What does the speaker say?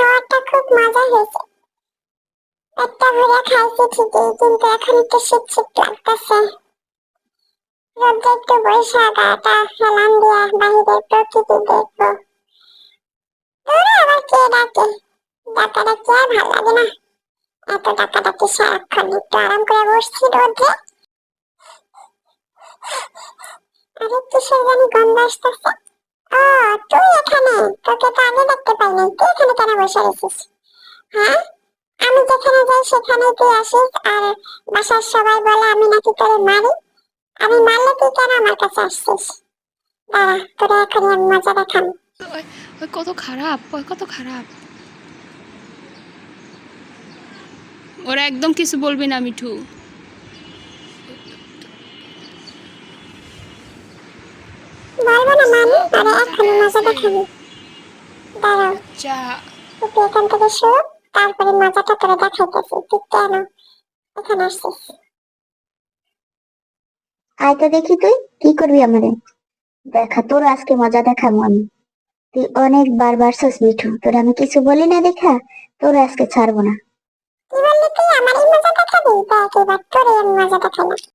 খাওয়াটা খুব মজা হয়েছে। পেটটা ভরে খাইছি ঠিকই, কিন্তু এখন একটু শীত শীত লাগতেছে। রোদে একটু বৈশা গাটা হেলান দিয়া বাহিরের প্রকৃতি দেখবো। তোরা আবার কে ডাকে? ডাকাডাকি আর ভাল লাগে না। এত ডাকাডাকি সারাক্ষণ, একটু আরাম করে বসছি রোদে। আরে কিসের জানি গন্ধ আসতেছে। ও, তুই এখানে? তোকে তো আগে দেখতে পাই নাই। তুই এখানে কেন বসে রয়েছিস? হ্যাঁ, আমি যেখানে যাই সেখানে তুই আসিস, আর বাসার সবাই বলে আমি নাকি তোরে মারি। আমি মারলে তুই কেন আমার কাছে আসছিস? দাঁড়া, তোরে এখনই আমি মজা দেখাম। ওই ওই কত খারাপ, ওই কত খারাপ। ওরা একদম কিছু বলবি না মিঠু। বলবো না মানে? কোন আরে এখনই জায়গায় মজা আছে? দেখাবি। দাঁড়াও, আচ্ছা, তুই এখান থেকে শো, তারপরে মজাটা তোরে দেখাইতেছি। তুই কেন এখানে আসছিস? আয় তো দেখি তুই কি করবি আমারে। দেখা তোর আজকে মজা দেখাবো আমি। তুই অনেক বার বারছস মিঠু, তোর আমি কিছু বলি না দেখা, তোর আজকে ছাড়বো না। কি বললি তুই? আমার এই মজা দেখাবি? দেখ এবার তোরে আমি মজা দেখাই না।